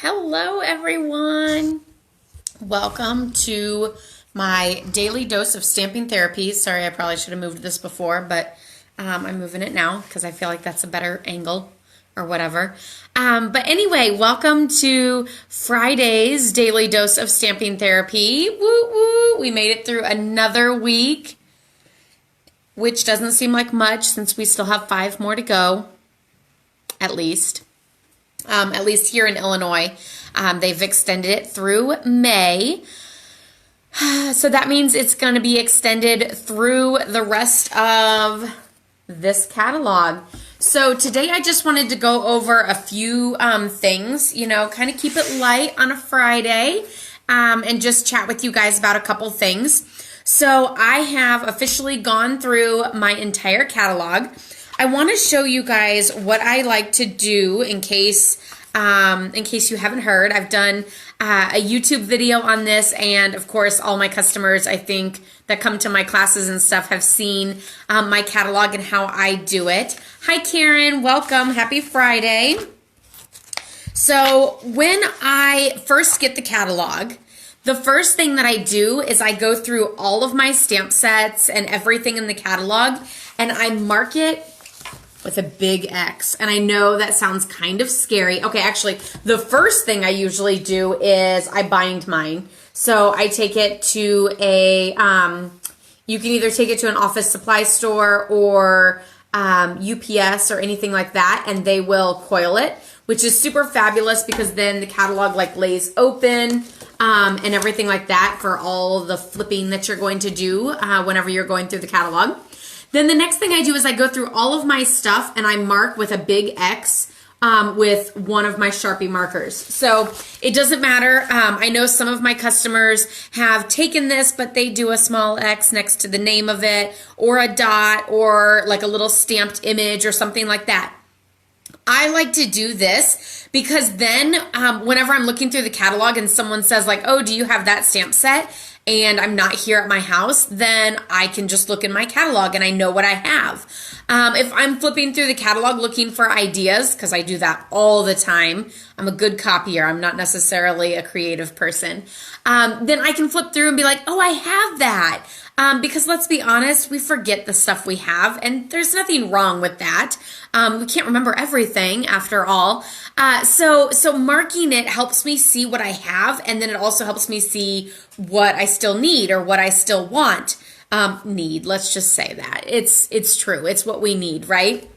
Hello, everyone. Welcome to my daily dose of stamping therapy. Sorry, I probably should have moved this before, but I'm moving it now because I feel like that's a better angle or whatever. But anyway, welcome to Friday's daily dose of stamping therapy. Woo woo! We made it through another week, which doesn't seem like much since we still have 5 more to go, at least here in Illinois. They've extended it through May. So that means it's going to be extended through the rest of this catalog. So today I just wanted to go over a few things, kind of keep it light on a Friday, and just chat with you guys about a couple things. So I have officially gone through my entire catalog. I want to show you guys what I like to do in case you haven't heard. I've done a YouTube video on this, and of course all my customers, I think, that come to my classes and stuff have seen my catalog and how I do it. Hi Karen, welcome, happy Friday. So when I first get the catalog, the first thing that I do is I go through all of my stamp sets and everything in the catalog, and I mark it with a big X. And I know that sounds kind of scary. Okay, actually, the first thing I usually do is I bind mine. So I take it to a, you can either take it to an office supply store or UPS or anything like that, and they will coil it, which is super fabulous because then the catalog lays open and everything like that for all the flipping that you're going to do whenever you're going through the catalog. Then the next thing I do is I go through all of my stuff and I mark with a big X with one of my Sharpie markers. So it doesn't matter. I know some of my customers have taken this, but they do a small X next to the name of it, or a dot, or like a little stamped image or something like that. I like to do this because then whenever I'm looking through the catalog and someone says like, oh, do you have that stamp set? And I'm not here at my house, then I can just look in my catalog and I know what I have. If I'm flipping through the catalog looking for ideas, because I do that all the time, I'm a good copier, I'm not necessarily a creative person, then I can flip through and be like, oh, I have that. Because let's be honest, we forget the stuff we have, and there's nothing wrong with that. We can't remember everything after all. So marking it helps me see what I have, and then it also helps me see what I still need or what I still want. Let's just say that. It's true. It's what we need, right?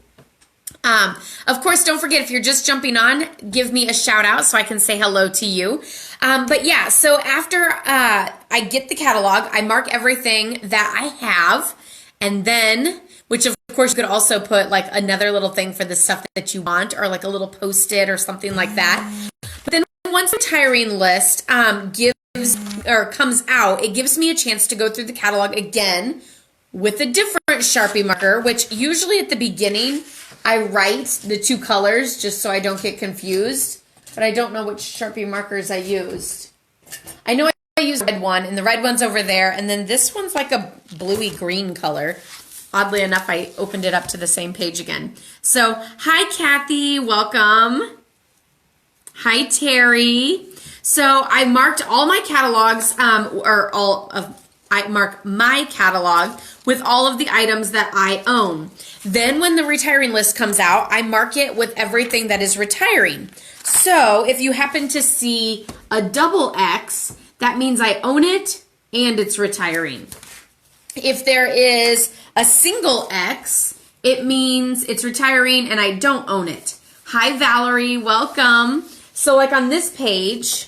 Of course, don't forget, if you're just jumping on, give me a shout out so I can say hello to you. But yeah, so after I get the catalog, I mark everything that I have, and then, which of course you could also put like another little thing for the stuff that you want, or like a little post-it or something like that. But then once the retiring list comes out, it gives me a chance to go through the catalog again with a different Sharpie marker, which usually at the beginning I write the 2 colors just so I don't get confused, but I don't know which Sharpie markers I used. I know I used the red one, and the red one's over there, and then this one's like a bluey green color. Oddly enough, I opened it up to the same page again. So, hi Kathy, welcome. Hi Terry. So I marked all my catalogs, I mark my catalog with all of the items that I own. Then when the retiring list comes out, I mark it with everything that is retiring. So if you happen to see a double X, that means I own it and it's retiring. If there is a single X, it means it's retiring and I don't own it. Hi Valerie, welcome. So like on this page,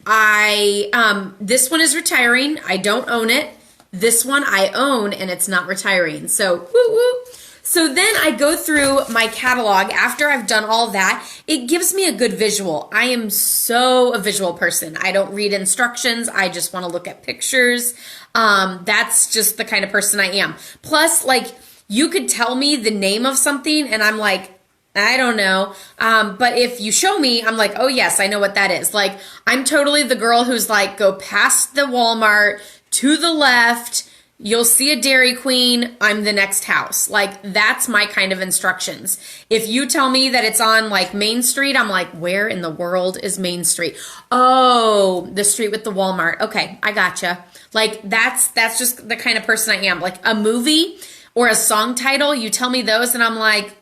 this one is retiring, I don't own it. This one I own and it's not retiring. So woo woo. So then I go through my catalog after I've done all that. It gives me a good visual. I am so a visual person. I don't read instructions. I just want to look at pictures. That's just the kind of person I am. Plus, like, you could tell me the name of something and I'm like, I don't know. But if you show me, I'm like, oh yes, I know what that is. Like, I'm totally the girl who's like, go past the Walmart, to the left, you'll see a Dairy Queen, I'm the next house. Like, that's my kind of instructions. If you tell me that it's on like Main Street, I'm like, where in the world is Main Street? Oh, the street with the Walmart. Okay, I gotcha. Like, that's just the kind of person I am. Like, a movie or a song title, you tell me those and I'm like,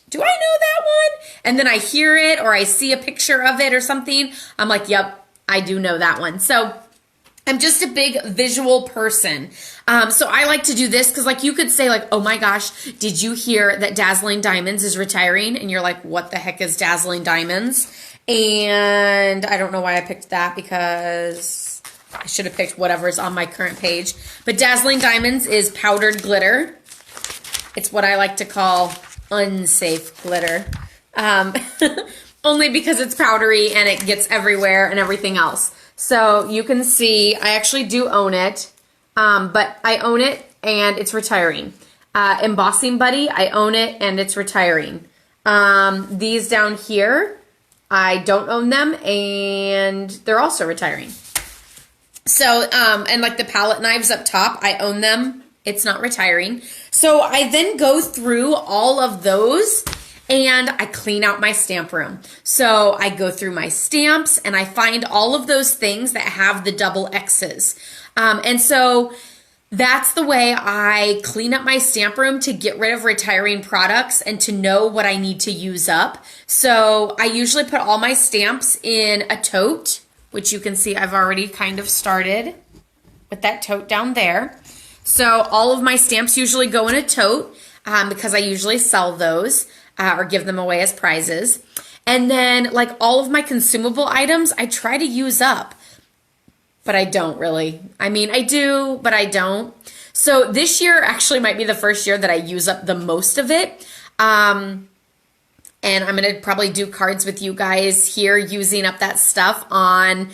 do I know that one? And then I hear it or I see a picture of it or something. I'm like, yep, I do know that one. So I'm just a big visual person. So I like to do this because like you could say like, oh my gosh, did you hear that Dazzling Diamonds is retiring? And you're like, what the heck is Dazzling Diamonds? And I don't know why I picked that because I should have picked whatever's on my current page. But Dazzling Diamonds is powdered glitter. It's what I like to call unsafe glitter. Only because it's powdery and it gets everywhere and everything else. So you can see I actually do own it, but I own it and it's retiring. Embossing Buddy, I own it and it's retiring. These down here, I don't own them and they're also retiring. So, and like the palette knives up top, I own them. It's not retiring. So I then go through all of those and I clean out my stamp room. So I go through my stamps and I find all of those things that have the double X's. And so that's the way I clean up my stamp room to get rid of retiring products and to know what I need to use up. So I usually put all my stamps in a tote, which you can see I've already kind of started with that tote down there. So all of my stamps usually go in a tote because I usually sell those or give them away as prizes. And then like all of my consumable items, I try to use up, but I don't really. I mean, I do, but I don't. So this year actually might be the first year that I use up the most of it. And I'm going to probably do cards with you guys here using up that stuff on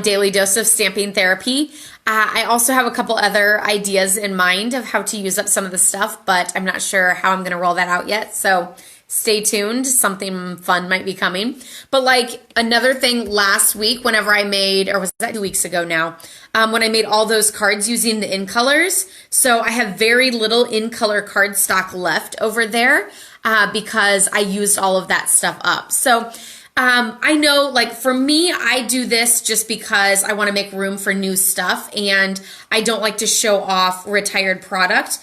Daily Dose of Stamping Therapy. I also have a couple other ideas in mind of how to use up some of the stuff, but I'm not sure how I'm going to roll that out yet. So stay tuned. Something fun might be coming. But like another thing last week, whenever I made, or was that 2 weeks ago now, when I made all those cards using the in colors. So I have very little in color card stock left over there because I used all of that stuff up. So I know like for me, I do this just because I want to make room for new stuff and I don't like to show off retired product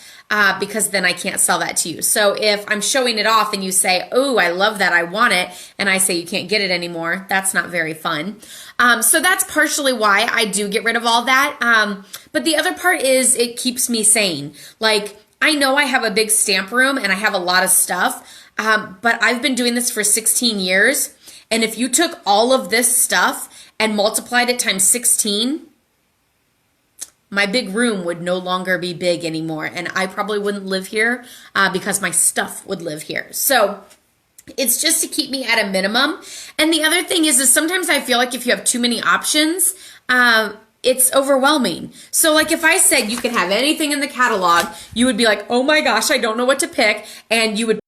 because then I can't sell that to you. So if I'm showing it off and you say, oh, I love that, I want it, and I say you can't get it anymore, that's not very fun. So that's partially why I do get rid of all that. But the other part is it keeps me sane. Like I know I have a big stamp room and I have a lot of stuff, but I've been doing this for 16 years. And if you took all of this stuff and multiplied it times 16, my big room would no longer be big anymore. And I probably wouldn't live here because my stuff would live here. So it's just to keep me at a minimum. And the other thing is sometimes I feel like if you have too many options, it's overwhelming. So like if I said you could have anything in the catalog, you would be like, oh my gosh, I don't know what to pick. And you would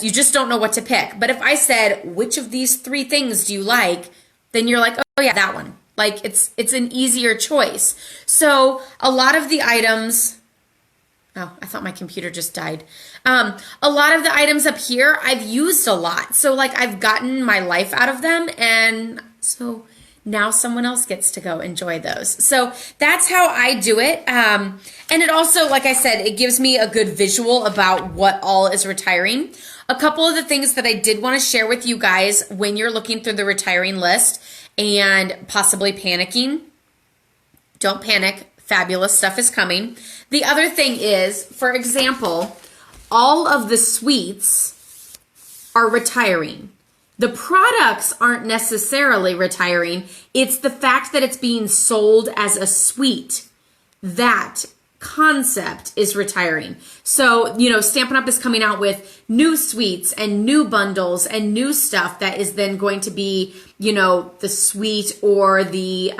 you just don't know what to pick. But if I said, which of these 3 things do you like? Then you're like, oh yeah, that one. Like it's an easier choice. So a lot of the items, oh, I thought my computer just died. A lot of the items up here, I've used a lot. So like I've gotten my life out of them. And so now someone else gets to go enjoy those. So that's how I do it. And it also, like I said, it gives me a good visual about what all is retiring. A couple of the things that I did want to share with you guys when you're looking through the retiring list and possibly panicking. Don't panic. Fabulous stuff is coming. The other thing is, for example, all of the sweets are retiring. The products aren't necessarily retiring. It's the fact that it's being sold as a sweet. That concept is retiring. So, you know, Stampin' Up! Is coming out with new sweets and new bundles and new stuff that is then going to be, you know, the sweet or the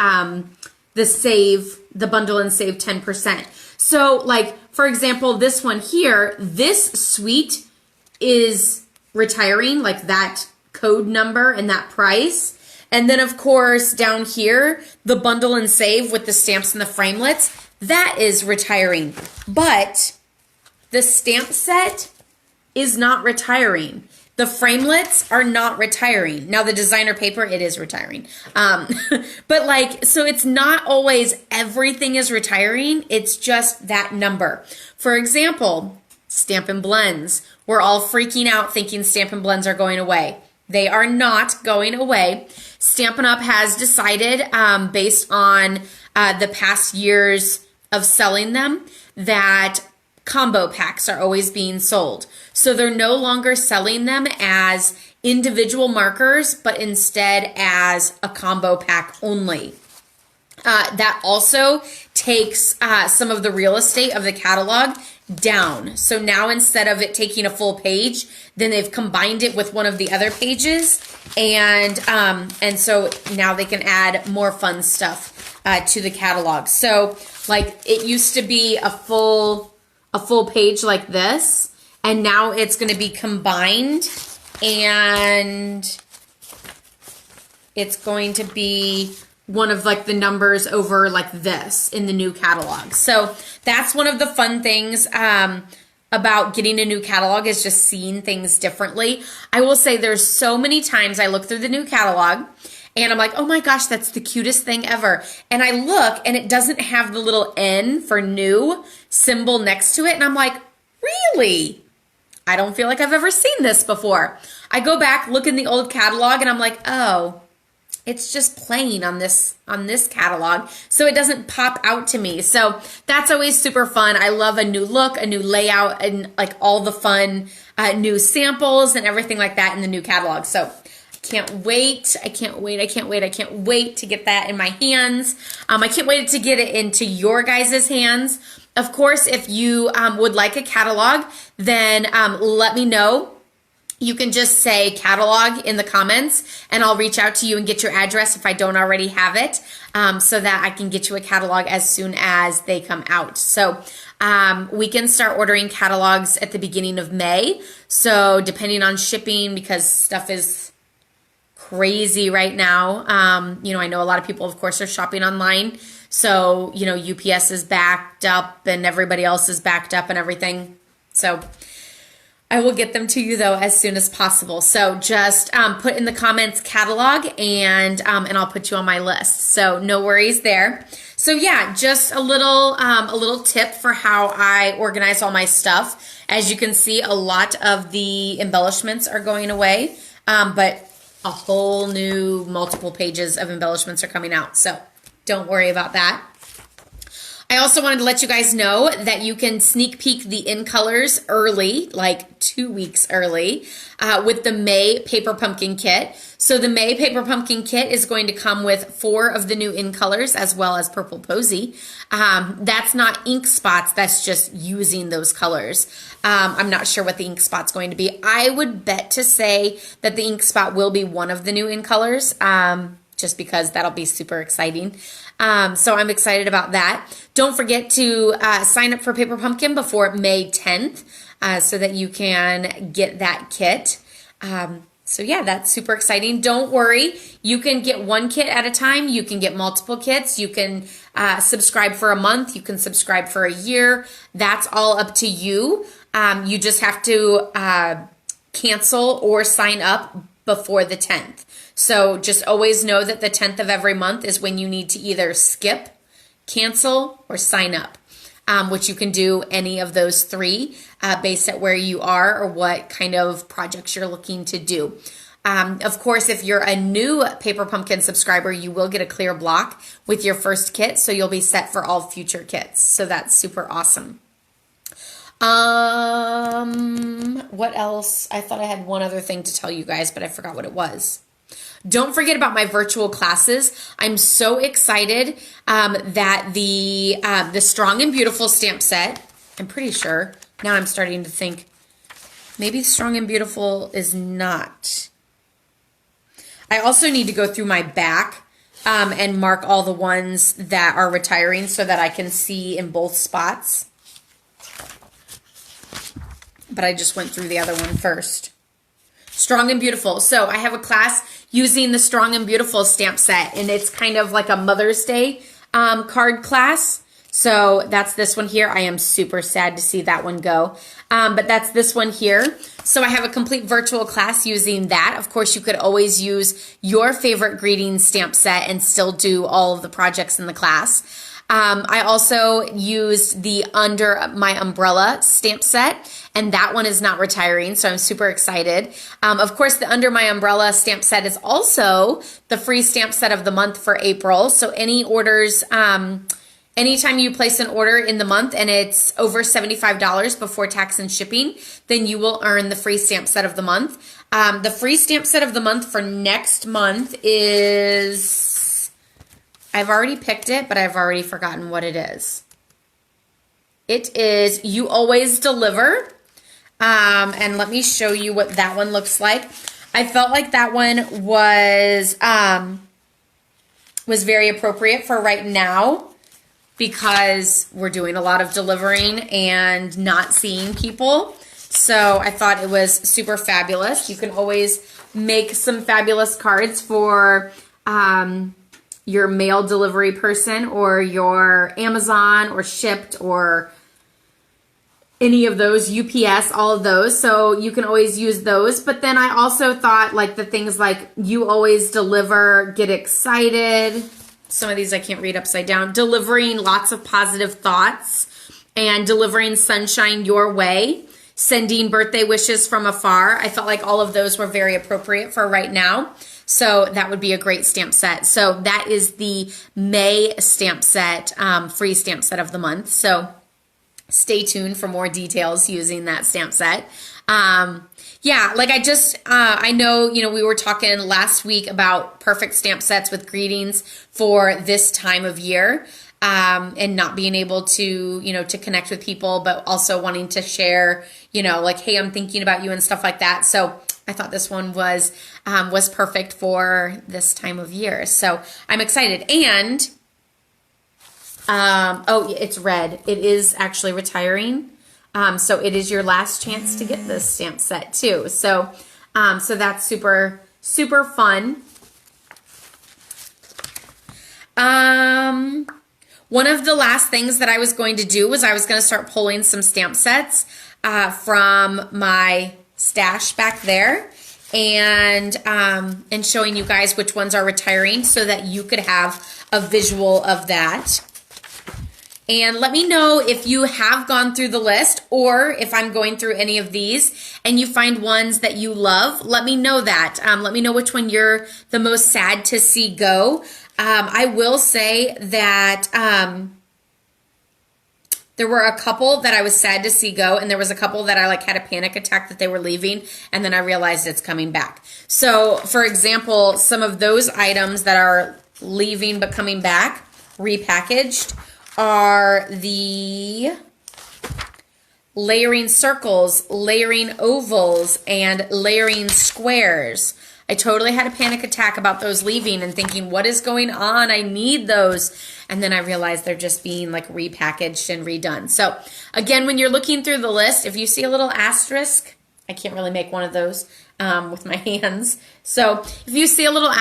save, the bundle and save 10%. So like, for example, this one here, this sweet is retiring, like that code number and that price. And then of course down here, the bundle and save with the stamps and the framelets, that is retiring. But the stamp set is not retiring. The framelits are not retiring. Now the designer paper, it is retiring. But like, so it's not always everything is retiring. It's just that number. For example, Stampin' Blends. We're all freaking out thinking Stampin' Blends are going away. They are not going away. Stampin' Up! Has decided, based on the past years of selling them, that combo packs are always being sold. So they're no longer selling them as individual markers, but instead as a combo pack only. That also takes some of the real estate of the catalog down. So now instead of it taking a full page, then they've combined it with one of the other pages, and so now they can add more fun stuff to the catalog. So like it used to be a full page like this, and now it's going to be combined, and it's going to be one of like the numbers over like this in the new catalog. So that's one of the fun things about getting a new catalog, is just seeing things differently. I will say there's so many times I look through the new catalog and I'm like, oh my gosh, that's the cutest thing ever. And I look and it doesn't have the little N for new symbol next to it. And I'm like, really? I don't feel like I've ever seen this before. I go back, look in the old catalog, and I'm like, oh, it's just plain on this catalog, so it doesn't pop out to me. So that's always super fun. I love a new look, a new layout, and like all the fun new samples and everything like that in the new catalog. So I can't wait. I can't wait. I can't wait. I can't wait to get that in my hands. I can't wait to get it into your guys' hands. Of course, if you would like a catalog, then let me know. You can just say catalog in the comments, and I'll reach out to you and get your address if I don't already have it, so that I can get you a catalog as soon as they come out. So we can start ordering catalogs at the beginning of May. So depending on shipping, because stuff is crazy right now. You know, I know a lot of people, of course, are shopping online. So, you know, UPS is backed up and everybody else is backed up and everything. So I will get them to you though as soon as possible. So just put in the comments catalog, and I'll put you on my list. So no worries there. So yeah, just a little tip for how I organize all my stuff. As you can see, a lot of the embellishments are going away, but a whole new multiple pages of embellishments are coming out. So don't worry about that. I also wanted to let you guys know that you can sneak peek the in colors early, like 2 weeks early, with the May Paper Pumpkin Kit. So the May Paper Pumpkin Kit is going to come with 4 of the new in colors, as well as Purple Posy. That's not ink spots, that's just using those colors. I'm not sure what the ink spot's going to be. I would bet to say that the ink spot will be one of the new in colors, just because that'll be super exciting. So I'm excited about that. Don't forget to sign up for Paper Pumpkin before May 10th so that you can get that kit. So yeah, that's super exciting. Don't worry. You can get one kit at a time. You can get multiple kits. You can subscribe for a month. You can subscribe for a year. That's all up to you. You just have to cancel or sign up before the 10th. So just always know that the 10th of every month is when you need to either skip, cancel, or sign up, which you can do any of those 3 based at where you are or what kind of projects you're looking to do. Of course, if you're a new Paper Pumpkin subscriber, you will get a clear block with your first kit, so you'll be set for all future kits. So that's super awesome. What else? I thought I had one other thing to tell you guys, but I forgot what it was. Don't forget about my virtual classes. I'm so excited that the Strong and Beautiful stamp set, I'm pretty sure, now I'm starting to think, maybe Strong and Beautiful is not. I also need to go through my back and mark all the ones that are retiring so that I can see in both spots. But I just went through the other one first. Strong and Beautiful. So I have a class using the Strong and Beautiful stamp set, and it's kind of like a Mother's Day card class. So that's this one here. I am super sad to see that one go. But that's this one here. So I have a complete virtual class using that. Of course, you could always use your favorite greeting stamp set and still do all of the projects in the class. I also used the Under My Umbrella stamp set, and that one is not retiring, so I'm super excited. Of course, the Under My Umbrella stamp set is also the free stamp set of the month for April. So any orders, anytime you place an order in the month and it's over $75 before tax and shipping, then you will earn the free stamp set of the month. The free stamp set of the month for next month is... I've already picked it, but I've already forgotten what it is. It is You Always Deliver. And let me show you what that one looks like. I felt like that one was very appropriate for right now because we're doing a lot of delivering and not seeing people. So I thought it was super fabulous. You can always make some fabulous cards for... your mail delivery person or your Amazon or Shipped or any of those, UPS, all of those. So you can always use those. But then I also thought like the things like You Always Deliver, Get Excited. Some of these I can't read upside down. Delivering lots of positive thoughts and delivering sunshine your way. Sending birthday wishes from afar. I felt like all of those were very appropriate for right now. So that would be a great stamp set. So that is the May stamp set, free stamp set of the month. So stay tuned for more details using that stamp set. Yeah, like I know, we were talking last week about perfect stamp sets with greetings for this time of year. And not being able to, to connect with people, but also wanting to share, like, hey, I'm thinking about you and stuff like that. So I thought this one was perfect for this time of year. So I'm excited. And, oh, it's red. It is actually retiring. So it is your last chance to get this stamp set too. So, so that's super, super fun. One of the last things that I was going to do was I was going to start pulling some stamp sets from my stash back there and showing you guys which ones are retiring so that you could have a visual of that. And let me know if you have gone through the list or if I'm going through any of these and you find ones that you love. Let me know that. Let me know which one you're the most sad to see go. I will say that there were a couple that I was sad to see go, and there was a couple that I had a panic attack that they were leaving, and then I realized it's coming back. So, for example, some of those items that are leaving but coming back, repackaged, are the layering circles, layering ovals, and layering squares. I totally had a panic attack about those leaving and thinking, what is going on? I need those. And then I realized they're just being repackaged and redone. So again, when you're looking through the list, if you see a little asterisk, I can't really make one of those with my hands. So if you see a little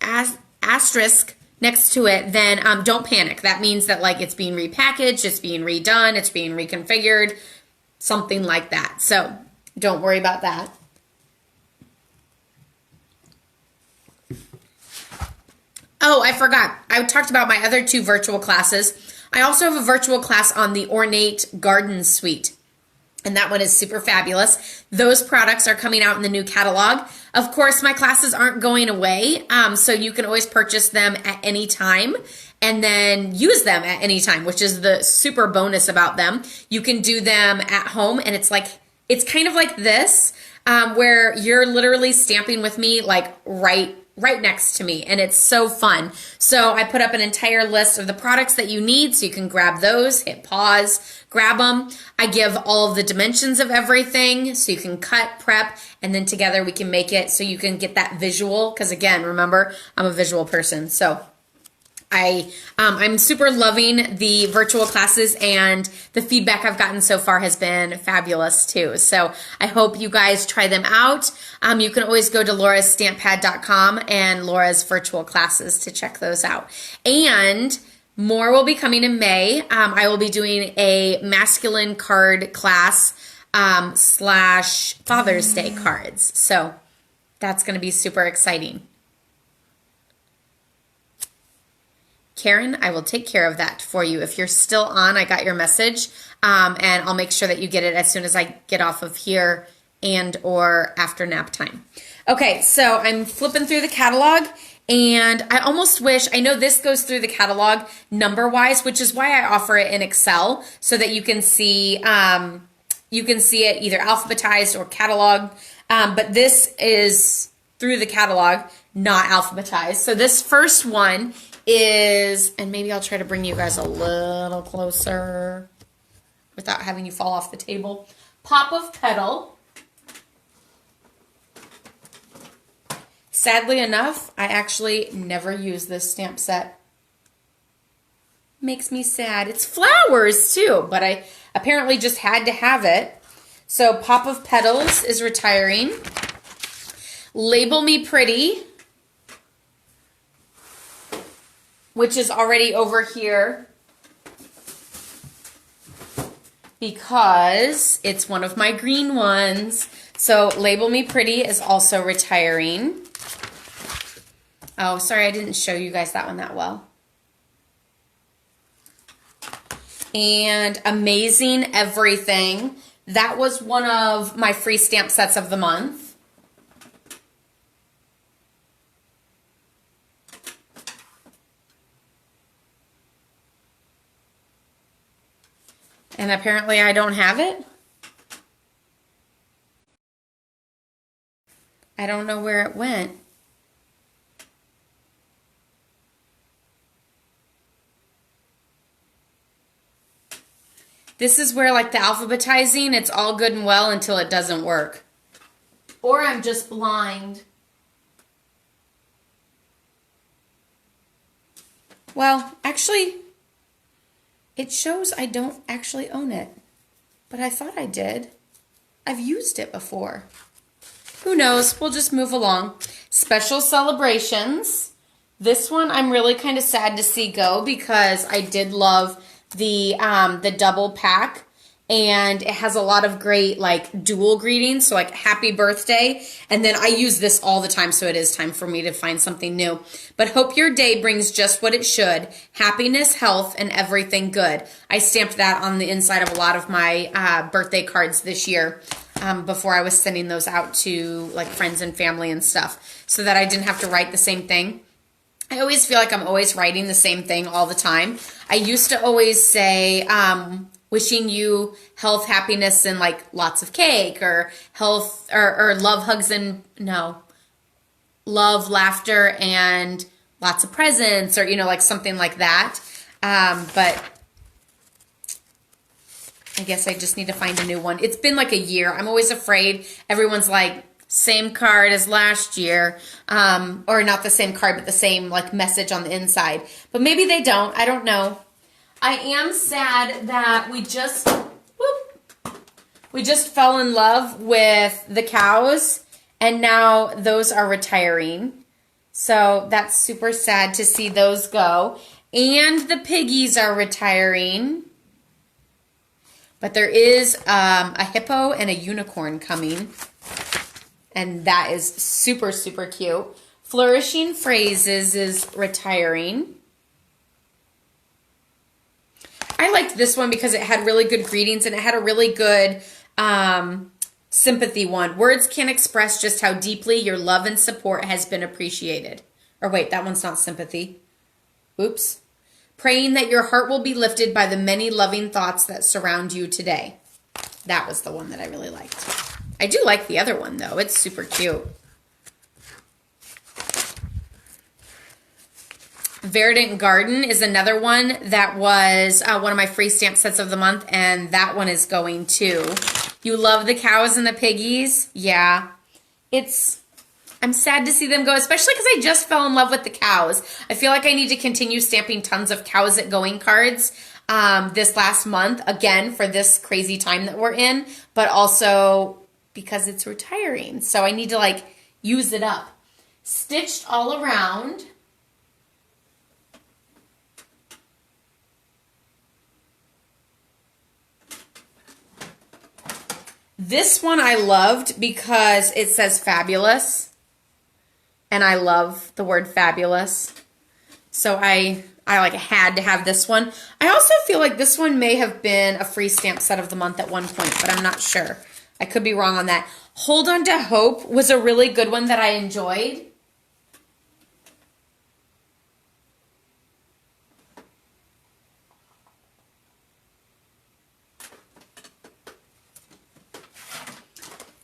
asterisk next to it, then don't panic. That means that it's being repackaged, it's being redone, it's being reconfigured, something like that. So don't worry about that. Oh, I forgot. I talked about my other two virtual classes. I also have a virtual class on the Ornate Garden Suite, and that one is super fabulous. Those products are coming out in the new catalog. Of course, my classes aren't going away, so you can always purchase them at any time and then use them at any time, which is the super bonus about them. You can do them at home, and it's kind of like this, where you're literally stamping with me right next to me, and it's so fun. So I put up an entire list of the products that you need, so you can grab those, hit pause, grab them. I give all of the dimensions of everything, so you can cut, prep, and then together we can make it so you can get that visual, because again, remember, I'm a visual person. So I'm super loving the virtual classes, and the feedback I've gotten so far has been fabulous too. So I hope you guys try them out. You can always go to laurastamppad.com and Laura's virtual classes to check those out. And More will be coming in May. I will be doing a masculine card class slash Father's Day cards. So that's going to be super exciting. Karen, I will take care of that for you. If you're still on, I got your message, and I'll make sure that you get it as soon as I get off of here and or after nap time. Okay, so I'm flipping through the catalog, and I almost wish, I know this goes through the catalog number-wise, which is why I offer it in Excel, so that you can see it either alphabetized or cataloged, but this is through the catalog, not alphabetized. So this first one is, and maybe I'll try to bring you guys a little closer without having you fall off the table. Pop of Petal. Sadly enough, I actually never use this stamp set. Makes me sad. It's flowers too, but I apparently just had to have it. So Pop of Petals is retiring. Label Me Pretty, which is already over here because it's one of my green ones. So Label Me Pretty is also retiring. Oh, sorry, I didn't show you guys that one that well. And Amazing Everything. That was one of my free stamp sets of the month. And apparently I don't have it. I don't know where it went. This is where, like, the alphabetizing, it's all good and well until it doesn't work. Or I'm just blind. Well, actually, it shows I don't actually own it. But I thought I did. I've used it before. Who knows? We'll just move along. Special Celebrations. This one I'm really kind of sad to see go because I did love the double pack, and it has a lot of great like dual greetings, so like happy birthday, and then I use this all the time, so it is time for me to find something new. But hope your day brings just what it should, happiness, health, and everything good. I stamped that on the inside of a lot of my birthday cards this year before I was sending those out to like friends and family and stuff, so that I didn't have to write the same thing. I always feel like I'm always writing the same thing all the time. I used to always say, wishing you health, happiness, and like lots of cake, or health, or love, hugs, and love, laughter, and lots of presents, or, you know, like something like that. But I guess I just need to find a new one. It's been like a year. I'm always afraid everyone's like, same card as last year, or not the same card, but the same like message on the inside. But maybe they don't. I don't know. I am sad that we just fell in love with the cows, and now those are retiring. So that's super sad to see those go. And the piggies are retiring. But there is a hippo and a unicorn coming. And that is super, super cute. Flourishing Phrases is retiring. I liked this one because it had really good greetings, and it had a really good sympathy one. Words can't express just how deeply your love and support has been appreciated. Or wait, that one's not sympathy. Oops. Praying that your heart will be lifted by the many loving thoughts that surround you today. That was the one that I really liked. I do like the other one, though. It's super cute. Verdant Garden is another one that was one of my free stamp sets of the month, and that one is going too. You love the cows and the piggies? Yeah. I'm sad to see them go, especially because I just fell in love with the cows. I feel like I need to continue stamping tons of Cows It Going cards this last month, again, for this crazy time that we're in, but also because it's retiring. So I need to like use it up. Stitched All Around. This one I loved because it says fabulous, and I love the word fabulous. So I like had to have this one. I also feel like this one may have been a free stamp set of the month at one point, but I'm not sure. I could be wrong on that. Hold On to Hope was a really good one that I enjoyed.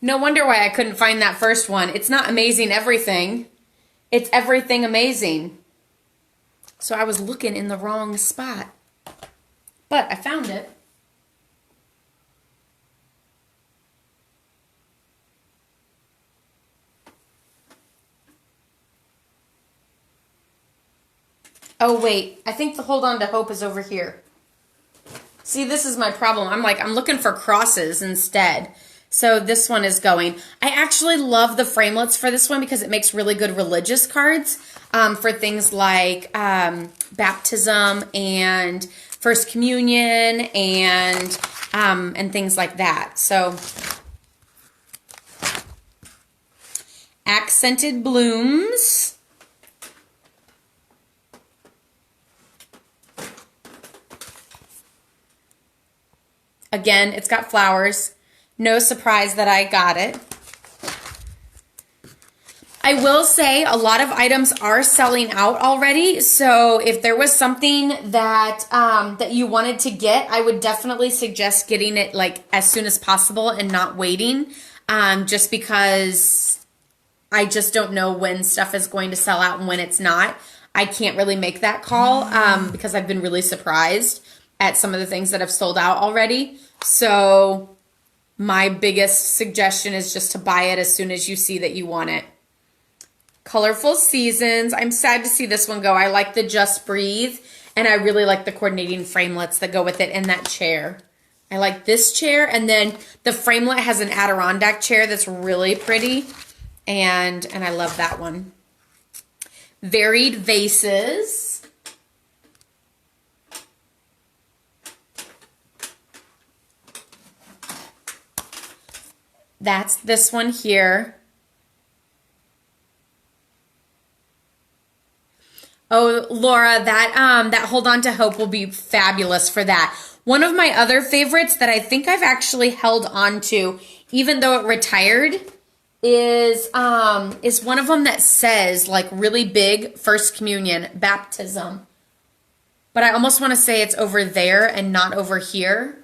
No wonder why I couldn't find that first one. It's not Amazing Everything. It's Everything Amazing. So I was looking in the wrong spot. But I found it. Oh, wait. I think the Hold On to Hope is over here. See, this is my problem. I'm looking for crosses instead. So this one is going. I actually love the framelits for this one because it makes really good religious cards for things like baptism and First Communion and things like that. So Accented Blooms. Again, it's got flowers. No surprise that I got it. I will say a lot of items are selling out already. So if there was something that that you wanted to get, I would definitely suggest getting it like as soon as possible and not waiting. Just because I just don't know when stuff is going to sell out and when it's not. I can't really make that call because I've been really surprised at some of the things that have sold out already. So my biggest suggestion is just to buy it as soon as you see that you want it. Colorful Seasons. I'm sad to see this one go. I like the Just Breathe, and I really like the coordinating framelits that go with it and that chair. I like this chair, and then the framelit has an Adirondack chair that's really pretty, and I love that one. Varied Vases. That's this one here. Oh, Laura, that Hold On to Hope will be fabulous for that. One of my other favorites that I think I've actually held on to, even though it retired, is one of them that says like really big First Communion, baptism. But I almost want to say it's over there and not over here.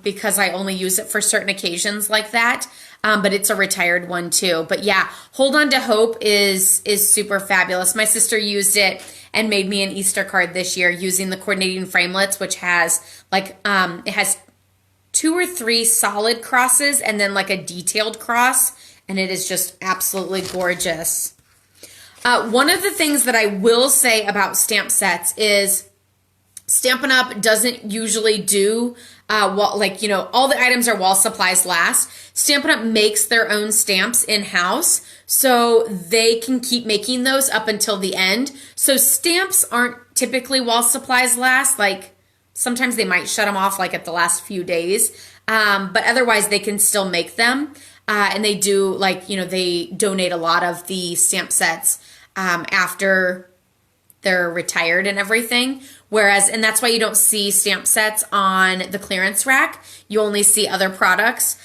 Because I only use it for certain occasions like that. But it's a retired one too. But yeah, Hold On to Hope is super fabulous. My sister used it and made me an Easter card this year using the coordinating framelits, which has like, it has 2 or 3 solid crosses and then like a detailed cross. And it is just absolutely gorgeous. One of the things that I will say about stamp sets is Stampin' Up! Doesn't usually do, all the items are while supplies last. Stampin' Up! Makes their own stamps in-house, so they can keep making those up until the end. So stamps aren't typically while supplies last. Like, sometimes they might shut them off like at the last few days, but otherwise they can still make them. And they do, they donate a lot of the stamp sets after they're retired and everything. And that's why you don't see stamp sets on the clearance rack. You only see other products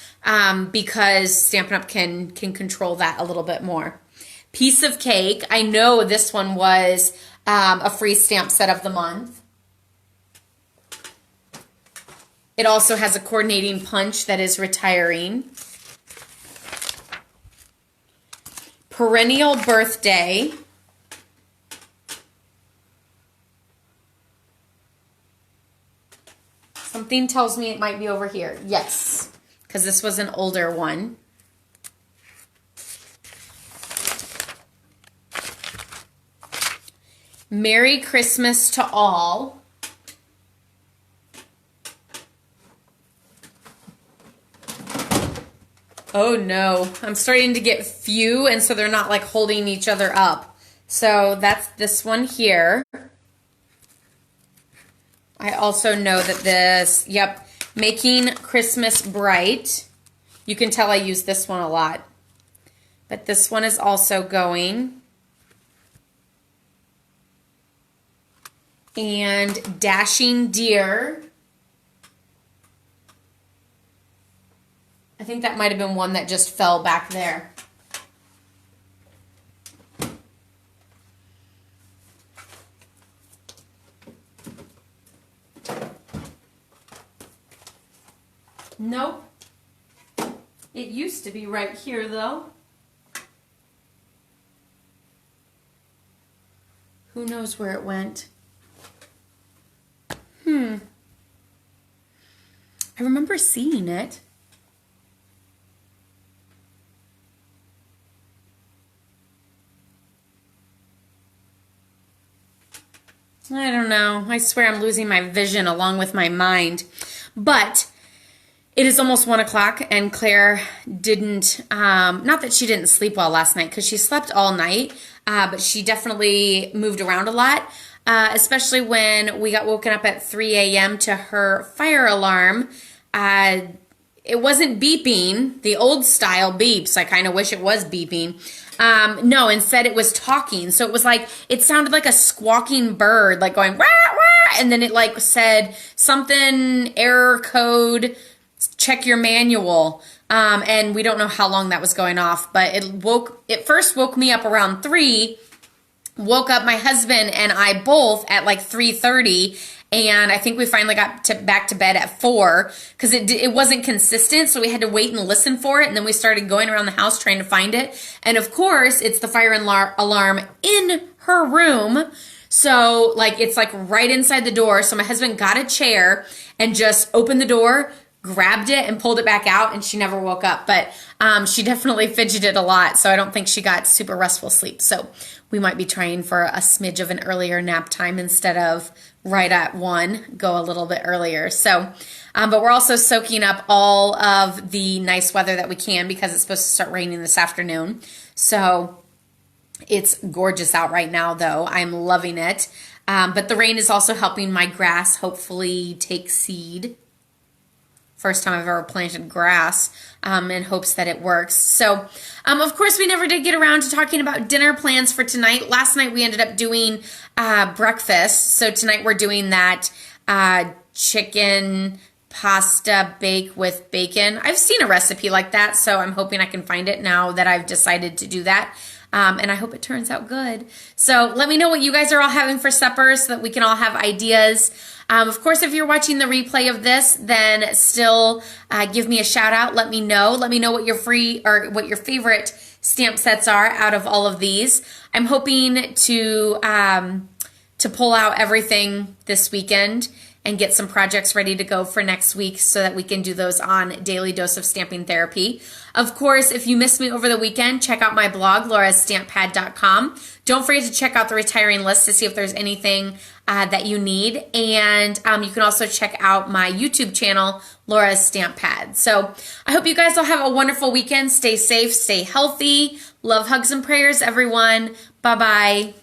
because Stampin' Up! can control that a little bit more. Piece of Cake. I know this one was a free stamp set of the month. It also has a coordinating punch that is retiring. Perennial Birthday. Something tells me it might be over here. Yes, because this was an older one. Merry Christmas to All. Oh no, I'm starting to get few, and so they're not like holding each other up. So that's this one here. I also know that Making Christmas Bright. You can tell I use this one a lot. But this one is also going. And Dashing Deer. I think that might have been one that just fell back there. Nope. It used to be right here, though. Who knows where it went? I remember seeing it. I don't know. I swear I'm losing my vision along with my mind. But it is almost 1 o'clock, and Claire didn't, not that she didn't sleep well last night, because she slept all night, but she definitely moved around a lot, especially when we got woken up at 3 a.m. to her fire alarm. It wasn't beeping, the old style beeps. I kind of wish it was beeping. No, instead it was talking. So it was like, it sounded like a squawking bird, like going, rah, rah, and then it like said something, error code, check your manual. And we don't know how long that was going off, but it first woke me up around 3, woke up my husband and I both at like 3:30, and I think we finally got back to bed at 4 because it wasn't consistent, so we had to wait and listen for it, and then we started going around the house trying to find it, and of course it's the fire alarm in her room, so like it's like right inside the door, so my husband got a chair and just opened the door, grabbed it and pulled it back out, and she never woke up. But she definitely fidgeted a lot, so I don't think she got super restful sleep. So we might be trying for a smidge of an earlier nap time instead of right at 1, go a little bit earlier. So, but we're also soaking up all of the nice weather that we can because it's supposed to start raining this afternoon. So it's gorgeous out right now, though. I'm loving it. But the rain is also helping my grass hopefully take seed. First time I've ever planted grass, in hopes that it works. So, of course, we never did get around to talking about dinner plans for tonight. Last night we ended up doing breakfast. So tonight we're doing that chicken pasta bake with bacon. I've seen a recipe like that, so I'm hoping I can find it now that I've decided to do that. And I hope it turns out good. So let me know what you guys are all having for supper so that we can all have ideas. Of course, if you're watching the replay of this, then still give me a shout out. Let me know. Let me know what your what your favorite stamp sets are out of all of these. I'm hoping to pull out everything this weekend and get some projects ready to go for next week so that we can do those on Daily Dose of Stamping Therapy. Of course, if you missed me over the weekend, check out my blog, laurastamppad.com. Don't forget to check out the retiring list to see if there's anything that you need. And you can also check out my YouTube channel, Laura's Stamp Pad. So I hope you guys all have a wonderful weekend. Stay safe, stay healthy. Love, hugs, and prayers, everyone. Bye-bye.